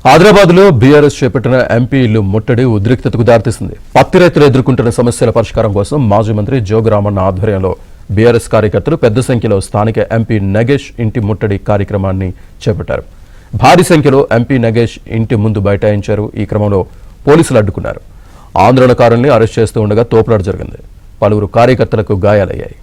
హైదరాబాద్లో బీఆర్ఎస్ చేపట్టిన ఎంపీ ఇల్లు ముట్టడి ఉద్రిక్తతకు దారితీసింది. పత్తి రైతులు ఎదుర్కొంటున్న సమస్యల పరిష్కారం కోసం మాజీ మంత్రి జోగురామన్న ఆధ్వర్యంలో బీఆర్ఎస్ కార్యకర్తలు పెద్ద సంఖ్యలో స్థానిక ఎంపీ నగేష్ ఇంటి ముట్టడి కార్యక్రమాన్ని చేపట్టారు. భారీ సంఖ్యలో ఎంపీ నగేష్ ఇంటి ముందు బైఠాయించారు. ఈ క్రమంలో పోలీసులు అడ్డుకున్నారు. ఆందోళనకారుల్ని అరెస్ట్ చేస్తూ ఉండగా తోపులాట జరిగింది. పలువురు కార్యకర్తలకు గాయాలయ్యాయి.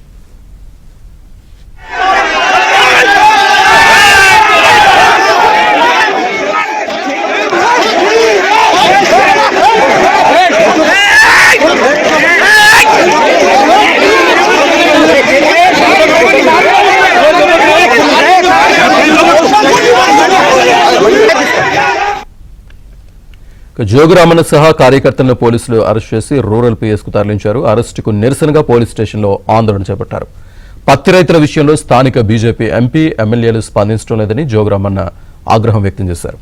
జోగురామన్న సహా కార్యకర్తలను పోలీసులు అరెస్ట్ చేసి రూరల్ పీఎస్కు తరలించారు. అరెస్టుకు నిరసనగా పోలీస్ స్టేషన్లో ఆందోళన చేపట్టారు. పత్తి రైతుల విషయంలో స్థానిక బీజేపీ ఎంపీ ఎమ్మెల్యేలు స్పందించడం లేదని జోగురామన్న ఆగ్రహం వ్యక్తం చేశారు.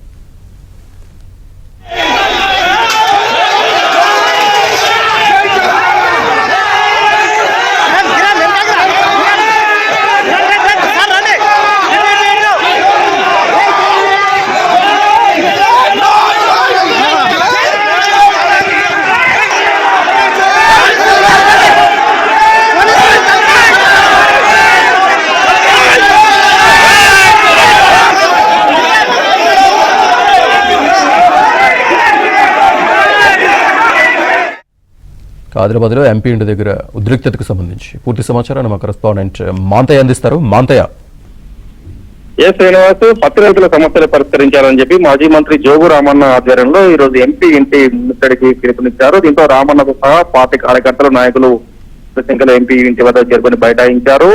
హైదరాబాద్లో ఎంపీ ఇంటి దగ్గర ఉద్రిక్తతకు సంబంధించి పూర్తి సమాచారాన్ని మా కరెస్పాండెంట్ మాంతయ్య అందిస్తారు. మాంతయ్య. శ్రీనివాస్, పత్తి రైతుల సమస్యలు పరిష్కరించాలని చెప్పి మాజీ మంత్రి జోగు రామన్న ఆధ్వర్యంలో ఈ రోజు ఎంపీ ఇంటి ముట్టడికి పిలుపునిచ్చారు. దీంతో రామన్నతో సహా పార్టీ కార్యకర్తలు నాయకులు సంఖ్యలో ఎంపీ ఇంటి వద్ద చేరుకుని బైఠాయించారు.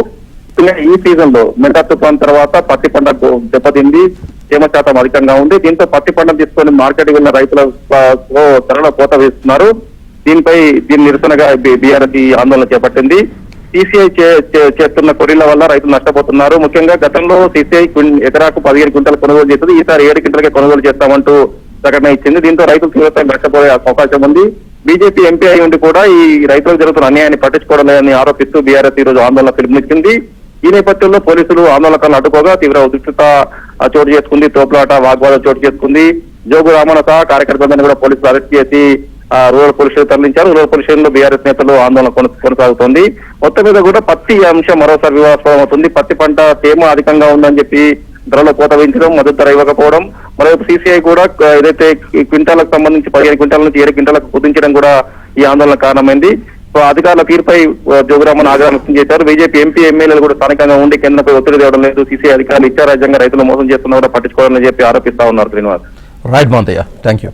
ఈ సీజన్ లో మెగా తుఫాన్ తర్వాత పత్తి పంట దెబ్బతింది, తేమ శాతం అధికంగా ఉంది. దీంతో పత్తి పంటను తీసుకొని మార్కెట్ వెళ్లిన రైతుల ధరలో కోత వేస్తున్నారు. దీని నిరసనగా బీఆర్ఎస్ ఆందోళన చేపట్టింది. సీసీఐ చేస్తున్న కొరీల వల్ల రైతులు నష్టపోతున్నారు. ముఖ్యంగా గతంలో సీసీఐ ఎకరాకు 15 క్వింటాలు కొనుగోలు చేస్తుంది, ఈసారి 7 క్వింటాలకే కొనుగోలు చేస్తామంటూ ప్రకటన ఇచ్చింది. దీంతో రైతులు తీవ్రత నష్టపోయే అవకాశం ఉంది. బీజేపీ ఎంపీ అయి ఉండి కూడా ఈ రైతులకు జరుగుతున్న అన్యాయాన్ని పట్టించుకోవడం లేదని ఆరోపిస్తూ బీఆర్ఎస్ ఈ రోజు ఆందోళన పిలుపునిచ్చింది. ఈ నేపథ్యంలో పోలీసులు ఆందోళనకాలను అడ్డుకోగా తీవ్ర ఉద్రిక్తత చోటు చేసుకుంది. తోపులాట, వాగ్వాదం చోటు చేసుకుంది. జోగు రామన్న సహా కార్యకర్తలందరినీ కూడా పోలీసులు అరెస్ట్ చేసి రూరల్ పోలీస్ స్టేషన్ తరలించారు. రూరల్ పోలీస్ స్టేషన్ లో బీఆర్ఎస్ నేతలు ఆందోళన కొనసాగుతోంది. మొత్తం మీద కూడా పత్తి అంశం మరోసారి వివాదాస్పదం అవుతుంది. పత్తి పంట తేమ అధికంగా ఉందని చెప్పి ధరలో కోత వేయించడం, మద్దతు ధర ఇవ్వకపోవడం, మరోవైపు సీసీఐ కూడా ఏదైతే క్వింటాలకు సంబంధించి 15 క్వింటాల నుంచి 7 క్వింటాలకు కుదించడం కూడా ఈ ఆందోళన కారణమైంది. అధికారుల తీరుపై జోగురామన్ ఆగ్రహం వ్యక్తం చేశారు. బీజేపీ ఎంపీ ఎమ్మెల్యేలు కూడా స్థానికంగా ఉండి కేంద్రంపై ఒత్తిడి తేవడం లేదు, సీసీఐ అధికారులు ఇచ్చారాజ్యంగా రైతులు మోసం చేస్తున్నా కూడా పట్టించుకోవాలని చెప్పి ఆరోపిస్తా ఉన్నారు. Srinivas. Right Manthaiah, thank you.